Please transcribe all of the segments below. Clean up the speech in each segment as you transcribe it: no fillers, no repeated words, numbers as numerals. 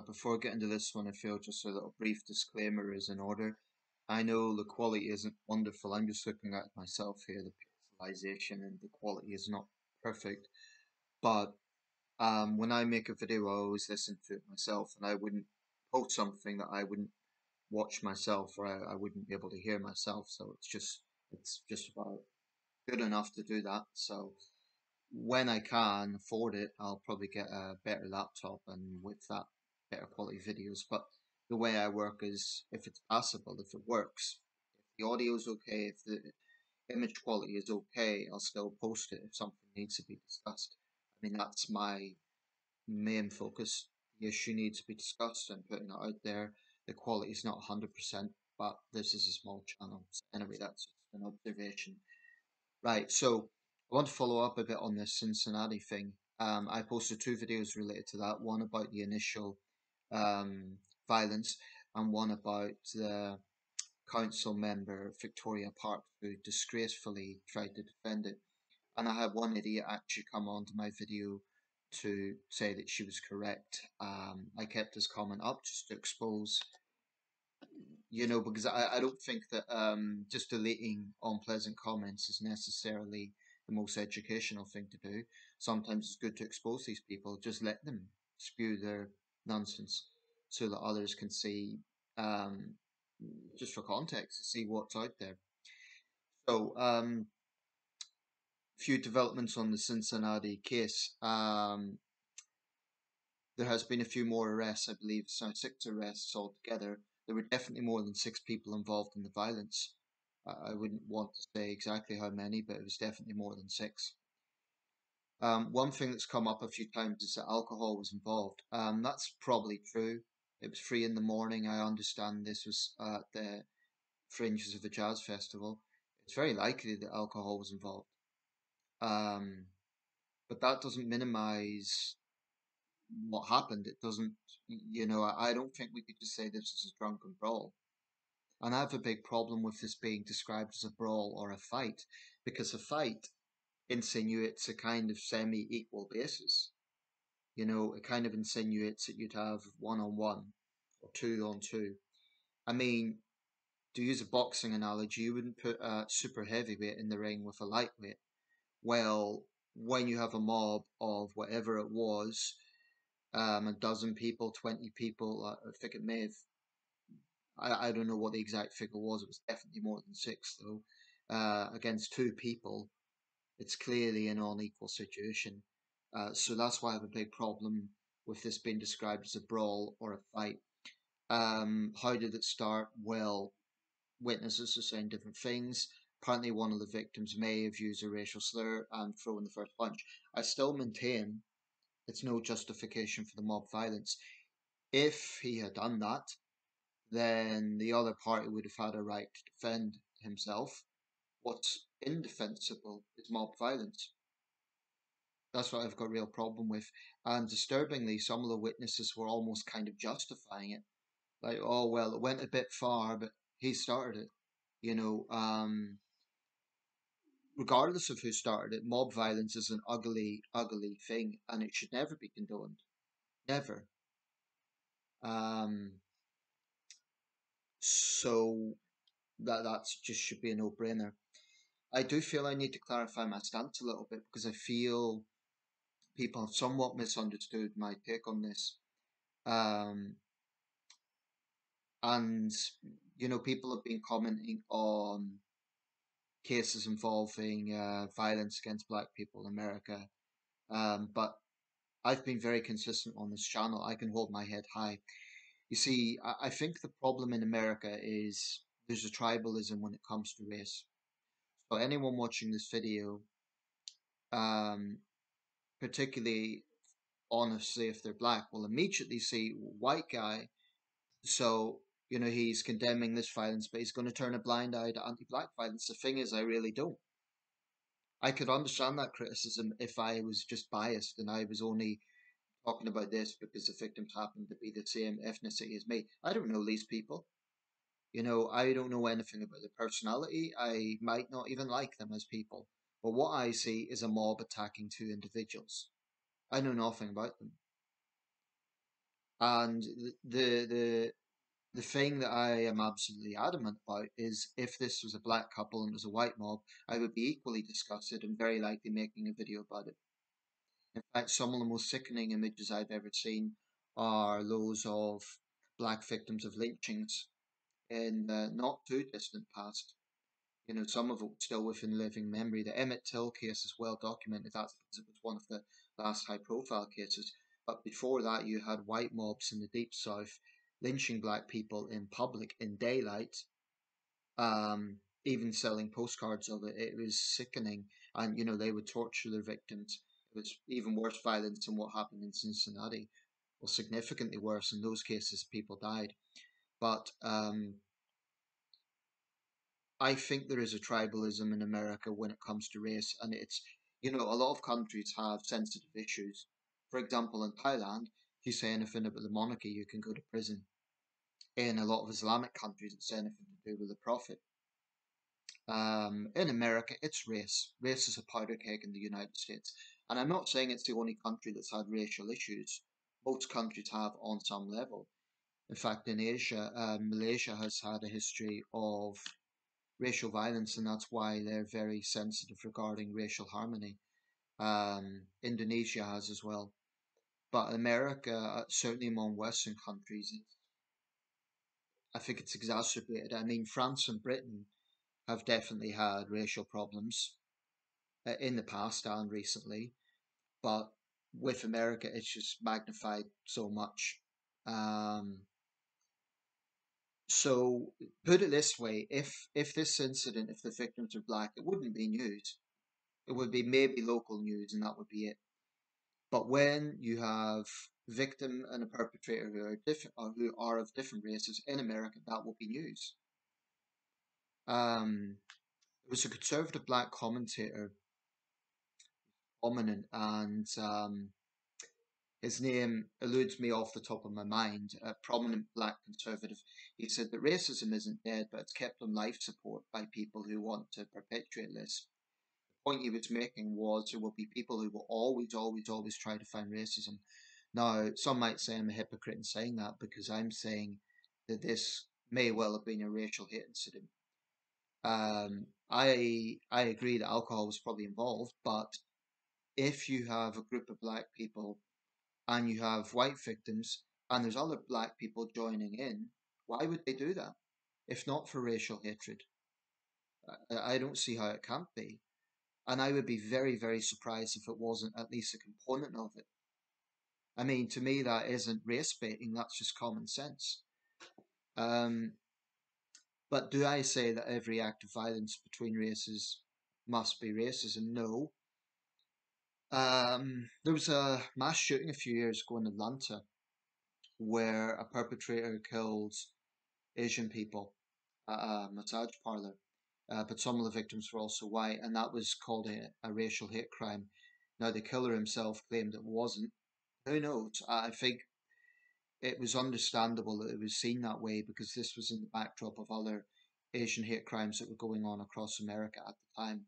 Before getting to this one, I feel just a little brief disclaimer is in order. I know the quality isn't wonderful. I'm just looking at myself here, the pixelization and the quality is not perfect. But when I make a video, I always listen to it myself, and I wouldn't post something that I wouldn't watch myself, or I wouldn't be able to hear myself. So it's just about good enough to do that. So when I can afford it, I'll probably get a better laptop and with that, better quality videos. But the way I work is if it's passable, if it works, if the audio is okay, if the image quality is okay, I'll still post it if something needs to be discussed. I mean, that's my main focus. The issue needs to be discussed and putting it out there. The quality is not 100%, but this is a small channel. So anyway, that's just an observation. Right, so I want to follow up a bit on this Cincinnati thing. I posted two videos related to that, one about the initial violence and one about the council member Victoria Park who disgracefully tried to defend it. And I had one idiot actually come onto my video to say that she was correct. I kept this comment up just to expose, because I don't think that just deleting unpleasant comments is necessarily the most educational thing to do. Sometimes it's good to expose these people, just let them spew their nonsense so that others can see, um, just for context, to see what's out there. So, few developments on the Cincinnati case. There has been a few more arrests, I believe, so 6 arrests altogether. There were definitely more than 6 people involved in the violence. I wouldn't want to say exactly how many, but it was definitely more than 6. One thing that's come up a few times is that alcohol was involved. That's probably true. It was 3 in the morning. I understand this was at the fringes of a jazz festival. It's very likely that alcohol was involved. Um, but that doesn't minimize what happened. It doesn't, I don't think we could just say this is a drunken brawl. And I have a big problem with this being described as a brawl or a fight, because a fight insinuates a kind of semi-equal basis. It kind of insinuates that you'd have 1-on-1 or 2-on-2. I mean, to use a boxing analogy, you wouldn't put a super heavyweight in the ring with a lightweight. Well, when you have a mob of whatever it was, a dozen people, 20 people, I think it may have, I don't know what the exact figure was, it was definitely more than 6 though, against 2 people, it's clearly an unequal situation. So that's why I have a big problem with this being described as a brawl or a fight. How did it start? Well, witnesses are saying different things. Apparently, one of the victims may have used a racial slur and thrown the first punch. I still maintain it's no justification for the mob violence. If he had done that, then the other party would have had a right to defend himself. What's indefensible is mob violence. That's what I've got a real problem with. And disturbingly, some of the witnesses were almost kind of justifying it. Like, oh, well, it went a bit far, but he started it. You know, um, Regardless of who started it, mob violence is an ugly, ugly thing, and it should never be condoned. Never. Um, so that's just should be a no-brainer. I do feel I need to clarify my stance a little bit because I feel people have somewhat misunderstood my take on this. Um, and, people have been commenting on cases involving violence against black people in America. But I've been very consistent on this channel. I can hold my head high. You see, I think the problem in America is there's a tribalism when it comes to race. So anyone watching this video, um, particularly honestly if they're black, will immediately see white guy. So, he's condemning this violence, but he's going to turn a blind eye to anti-black violence. The thing is, I really don't. I could understand that criticism if I was just biased and I was only talking about this because the victims happen to be the same ethnicity as me. I don't know these people. I don't know anything about their personality. I might not even like them as people. But what I see is a mob attacking 2 individuals. I know nothing about them. And the thing that I am absolutely adamant about is if this was a black couple and it was a white mob, I would be equally disgusted and very likely making a video about it. In fact, some of the most sickening images I've ever seen are those of black victims of lynchings in the not too distant past. You know, some of it still within living memory. The Emmett Till case is well documented. That's because it was one of the last high profile cases. But before that, you had white mobs in the deep south lynching black people in public in daylight, even selling postcards of it. It was sickening. And, you know, they would torture their victims. It was even worse violence than what happened in Cincinnati. Well, significantly worse. In those cases, people died. But I think there is a tribalism in America when it comes to race, and it's, you know, a lot of countries have sensitive issues. For example, in Thailand, if you say anything about the monarchy, you can go to prison. In a lot of Islamic countries, it's anything to do with the Prophet. In America, it's race. Race is a powder keg in the United States. And I'm not saying it's the only country that's had racial issues. Most countries have on some level. In fact, in Asia, Malaysia has had a history of racial violence, and that's why they're very sensitive regarding racial harmony. Indonesia has as well. But America, certainly among Western countries, I think it's exacerbated. I mean, France and Britain have definitely had racial problems in the past and recently, but with America, it's just magnified so much. Um, so put it this way: if this incident, if the victims are black, it wouldn't be news. It would be maybe local news, and that would be it. But when you have victim and a perpetrator who are different or who are of different races in America, that will be news. There was a conservative black commentator, prominent, and his name eludes me off the top of my mind. A prominent black conservative. He said that racism isn't dead, but it's kept on life support by people who want to perpetuate this. Point he was making was there will be people who will always try to find racism. Now, some might say I'm a hypocrite in saying that because I'm saying that this may well have been a racial hate incident. I agree that alcohol was probably involved, but if you have a group of black people and you have white victims and there's other black people joining in, why would they do that? If not for racial hatred, I don't see how it can't be. And I would be very surprised if it wasn't at least a component of it. I mean, to me, that isn't race baiting, that's just common sense. Um, but do I say that every act of violence between races must be racism? No. There was a mass shooting a few years ago in Atlanta where a perpetrator killed Asian people at a massage parlor. But some of the victims were also white, and that was called a racial hate crime. Now, the killer himself claimed it wasn't. Who knows? I think it was understandable that it was seen that way because this was in the backdrop of other Asian hate crimes that were going on across America at the time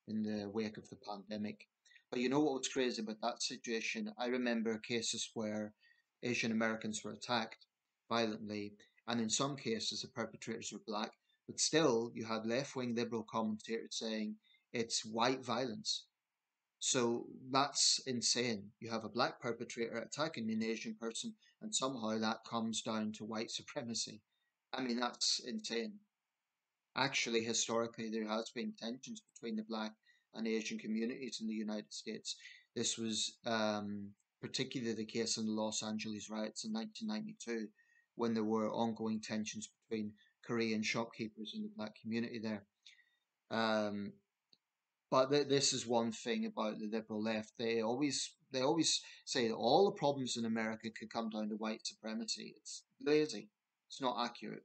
in the wake of the pandemic. But you know what was crazy about that situation? I remember cases where Asian Americans were attacked violently, and in some cases the perpetrators were black, but still you had left wing liberal commentators saying it's white violence. So that's insane. You have a black perpetrator attacking an Asian person, and somehow that comes down to white supremacy. I mean, that's insane. Actually, historically, there has been tensions between the black and Asian communities in the United States. This was particularly the case in the Los Angeles riots in 1992, when there were ongoing tensions between Korean shopkeepers and the black community there. Um, but this is one thing about the liberal left. They always say that all the problems in America could come down to white supremacy. It's lazy. It's not accurate.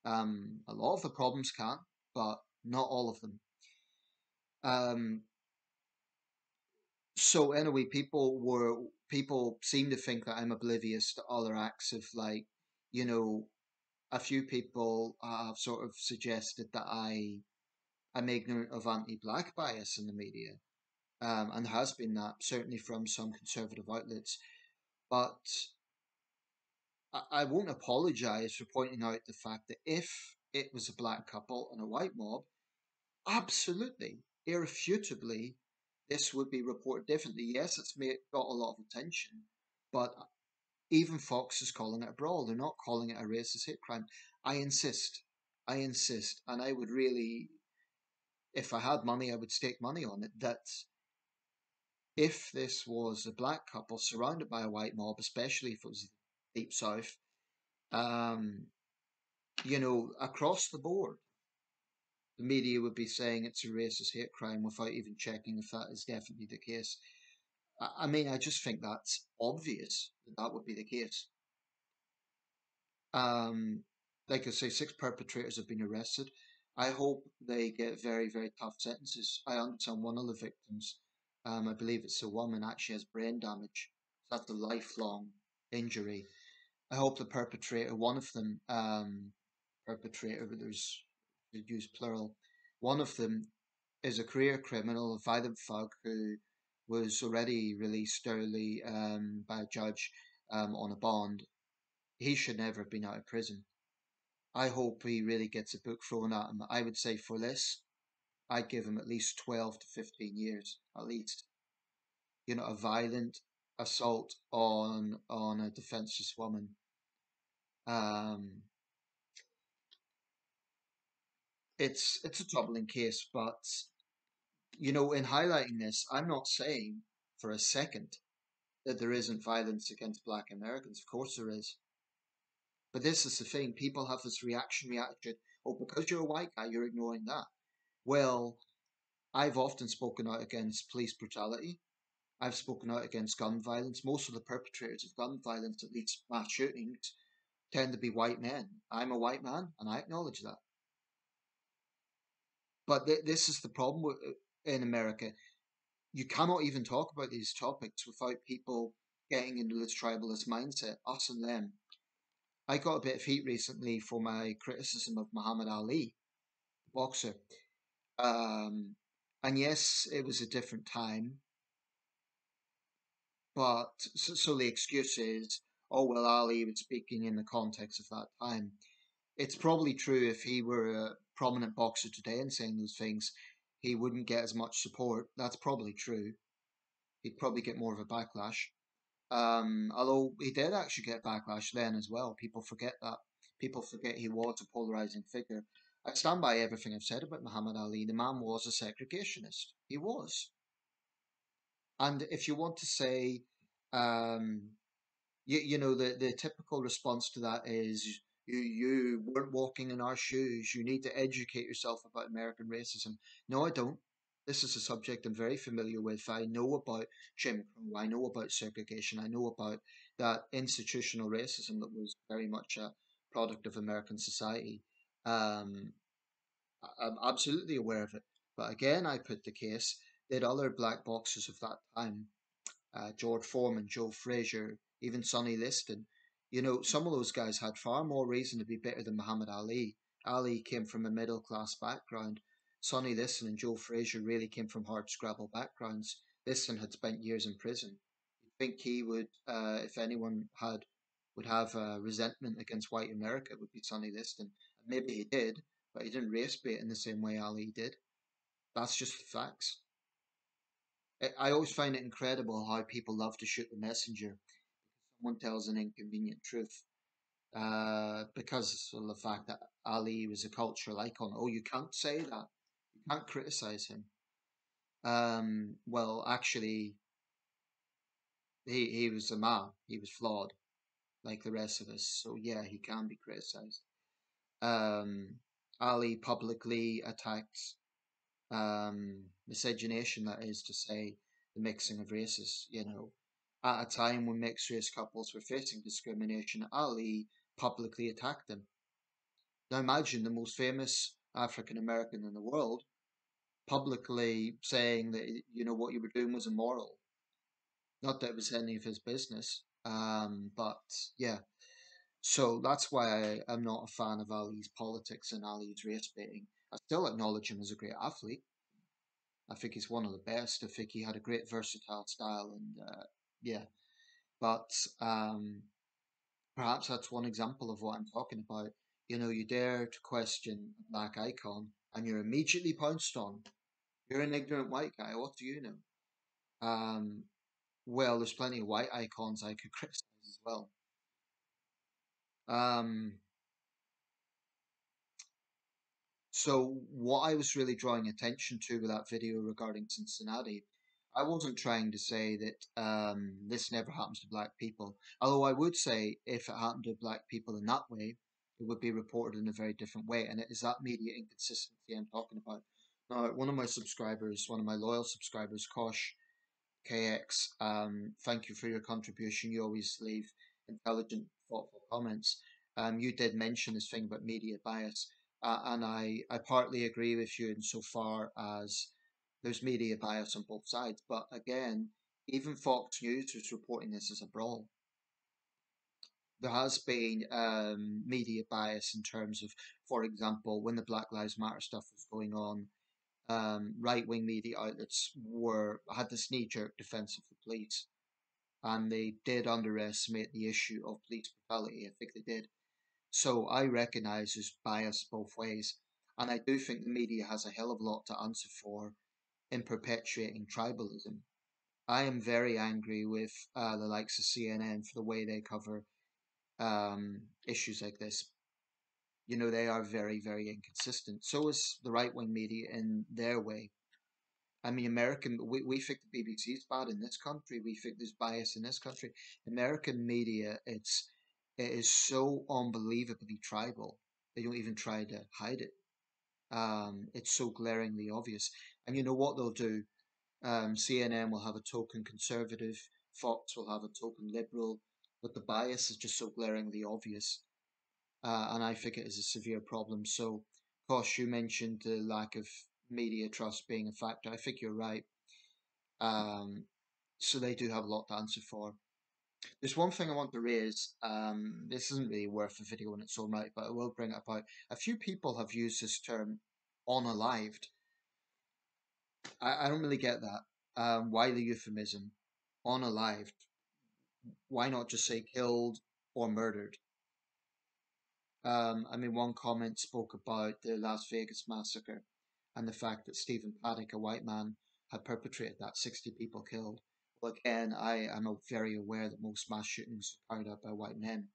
A lot of the problems can, but not all of them. Um, so anyway, people seem to think that I'm oblivious to other acts of like, you know, a few people have sort of suggested that I'm ignorant of anti-black bias in the media. And there has been that certainly from some conservative outlets. But I won't apologize for pointing out the fact that if it was a black couple and a white mob, absolutely, irrefutably, this would be reported differently. Yes, got a lot of attention, but even Fox is calling it a brawl. They're not calling it a racist hate crime. I insist. I insist. And I would really, if I had money, I would stake money on it that if this was a black couple surrounded by a white mob, especially if it was deep south, um, across the board, the media would be saying it's a racist hate crime without even checking if that is definitely the case. I mean, I just think that's obvious that that would be the case. Um, like I say, 6 perpetrators have been arrested. I hope they get very, very tough sentences. I understand one of the victims, I believe it's a woman, actually has brain damage. So that's a lifelong injury. I hope the perpetrator, one of them, perpetrator, but there's use plural, one of them is a career criminal, a violent thug who was already released early by a judge on a bond. He should never have been out of prison. I hope he really gets a book thrown at him. I would say for this, I'd give him at least 12 to 15 years, at least. A violent assault on a defenseless woman. Um, it's a troubling case, but in highlighting this, I'm not saying for a second that there isn't violence against black Americans. Of course there is. But this is the thing. People have this reactionary attitude. Oh, because you're a white guy, you're ignoring that. Well, I've often spoken out against police brutality. I've spoken out against gun violence. Most of the perpetrators of gun violence, at least mass shootings, tend to be white men. I'm a white man, and I acknowledge that. But this is the problem in America. You cannot even talk about these topics without people getting into this tribalist mindset, us and them. I got a bit of heat recently for my criticism of Muhammad Ali, the boxer. Um, and yes, it was a different time, but so the excuse is, oh, well, Ali was speaking in the context of that time. It's probably true if he were a prominent boxer today and saying those things, he wouldn't get as much support. That's probably true. He'd probably get more of a backlash. Although he did actually get backlash then as well. People forget that. People forget he was a polarizing figure. I stand by everything I've said about Muhammad Ali. The man was a segregationist. He was. And if you want to say, um, the typical response to that is you weren't walking in our shoes. You need to educate yourself about American racism. No, I don't. This is a subject I'm very familiar with. I know about Jim Crow. I know about segregation. I know about that institutional racism that was very much a product of American society. Um, I'm absolutely aware of it. But again, I put the case that other black boxers of that time, George Foreman, Joe Frazier, even Sonny Liston. Some of those guys had far more reason to be better than Muhammad Ali. Ali came from a middle class background. Sonny Liston and Joe Frazier really came from hard scrabble backgrounds. Liston had spent years in prison. You'd think he would, if anyone would have resentment against white America, it would be Sonny Liston. And maybe he did, but he didn't race bait in the same way Ali did. That's just the facts. I always find it incredible how people love to shoot the messenger. Someone tells an inconvenient truth because of the fact that Ali was a cultural icon. Oh, you can't say that. You can't criticize him. Well, actually, he was a man. He was flawed, like the rest of us. So yeah, he can be criticized. Um, Ali publicly attacks miscegenation, that is to say, the mixing of races, At a time when mixed race couples were facing discrimination, Ali publicly attacked them. Now imagine the most famous African American in the world publicly saying that, what you were doing was immoral. Not that it was any of his business, but yeah. So that's why I'm not a fan of Ali's politics and Ali's race baiting. I still acknowledge him as a great athlete. I think he's one of the best. I think he had a great versatile style, and yeah. But Perhaps that's one example of what I'm talking about. You dare to question a black icon and you're immediately pounced on. You're an ignorant white guy. What do you know? Um, well, there's plenty of white icons I could criticize as well. Um, so what I was really drawing attention to with that video regarding Cincinnati, I wasn't trying to say that this never happens to black people. Although I would say if it happened to black people in that way, it would be reported in a very different way. And it is that media inconsistency I'm talking about. Now, one of my subscribers, one of my loyal subscribers, Kosh, KX, thank you for your contribution. You always leave intelligent, thoughtful comments. You did mention this thing about media bias, and I partly agree with you insofar as there's media bias on both sides. But again, even Fox News was reporting this as a brawl. There has been media bias in terms of, for example, when the Black Lives Matter stuff was going on, right wing media outlets were had this knee jerk defense of the police, and they did underestimate the issue of police brutality. I think they did. So I recognise there's bias both ways, and I do think the media has a hell of a lot to answer for in perpetuating tribalism. I am very angry with the likes of CNN for the way they cover issues like this. They are very, very inconsistent. So is the right wing media in their way. I mean, we think the BBC is bad in this country. We think there's bias in this country. American media, it is so unbelievably tribal. They don't even try to hide it. It's so glaringly obvious. And you know what they'll do? CNN will have a token conservative, Fox will have a token liberal, but the bias is just so glaringly obvious. And I think it is a severe problem. So, Kosh, you mentioned the lack of media trust being a factor. I think you're right. Um, so they do have a lot to answer for. There's one thing I want to raise. This isn't really worth a video in its own right, but I will bring it up. A few people have used this term unalived. I don't really get that. Why the euphemism? Unalived. Why not just say killed or murdered? I mean, one comment spoke about the Las Vegas massacre and the fact that Stephen Paddock, a white man, had perpetrated that, 60 people killed. Well, again, I am very aware that most mass shootings are carried out by white men,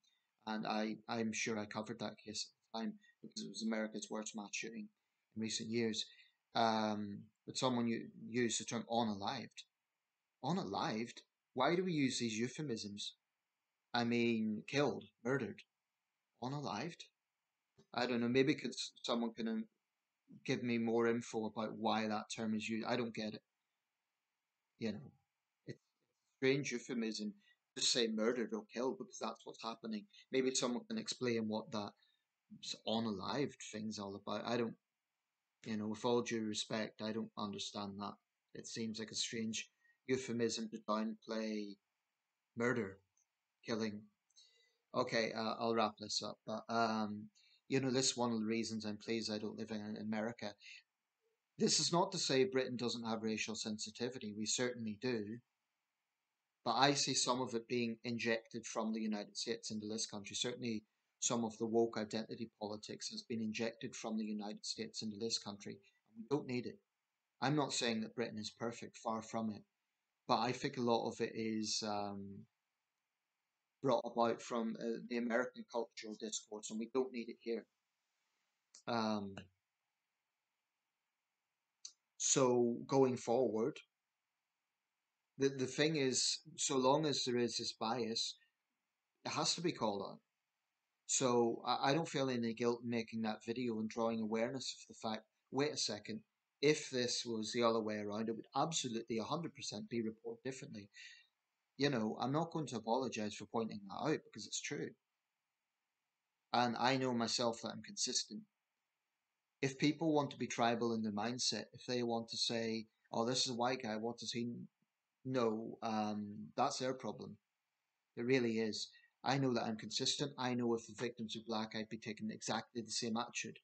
and I'm sure I covered that case at the time because it was America's worst mass shooting in recent years. But someone used the term unalived. Unalived? Why do we use these euphemisms? I mean, killed, murdered, unalived? I don't know. Maybe someone can give me more info about why that term is used. I don't get it. You know, it's a strange euphemism. Just say murdered or killed because that's what's happening. Maybe someone can explain what that unalived thing's all about. I don't. With all due respect, I don't understand that. It seems like a strange euphemism to downplay murder, killing. Okay, I'll wrap this up. But this is one of the reasons I'm pleased I don't live in America. This is not to say Britain doesn't have racial sensitivity. We certainly do. But I see some of it being injected from the United States into this country. Certainly, some of the woke identity politics has been injected from the United States into this country. And we don't need it. I'm not saying that Britain is perfect, far from it. But I think a lot of it is brought about from the American cultural discourse, and we don't need it here. Um, so going forward, the thing is, so long as there is this bias, it has to be called on. So I don't feel any guilt in making that video and drawing awareness of the fact, wait a second, if this was the other way around, it would absolutely 100% be reported differently. I'm not going to apologize for pointing that out because it's true. And I know myself that I'm consistent. If people want to be tribal in their mindset, if they want to say, oh, this is a white guy, what does he know? That's their problem. It really is. I know that I'm consistent. I know if the victims were black, I'd be taking exactly the same attitude.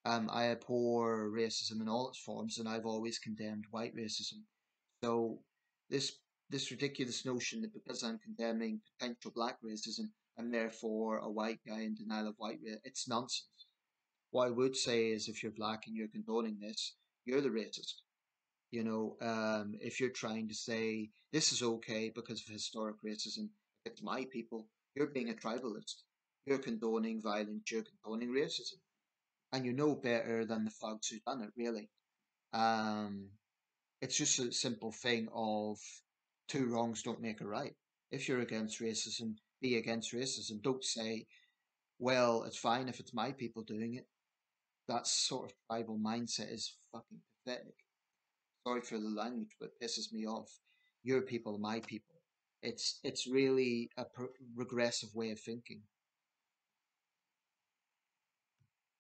I abhor racism in all its forms, and I've always condemned white racism. So this this ridiculous notion that because I'm condemning potential black racism, and therefore a white guy in denial of white race. It's nonsense. What I would say is if you're black and you're condoning this, you're the racist. If you're trying to say this is okay because of historic racism, it's my people, you're being a tribalist. You're condoning violence, you're condoning racism. And you know better than the thugs who've done it, really. Um, it's just a simple thing of two wrongs don't make a right. If you're against racism, be against racism. Don't say, well, it's fine if it's my people doing it. That sort of tribal mindset is fucking pathetic. Sorry for the language, but it pisses me off. Your people, my people. It's really a regressive way of thinking.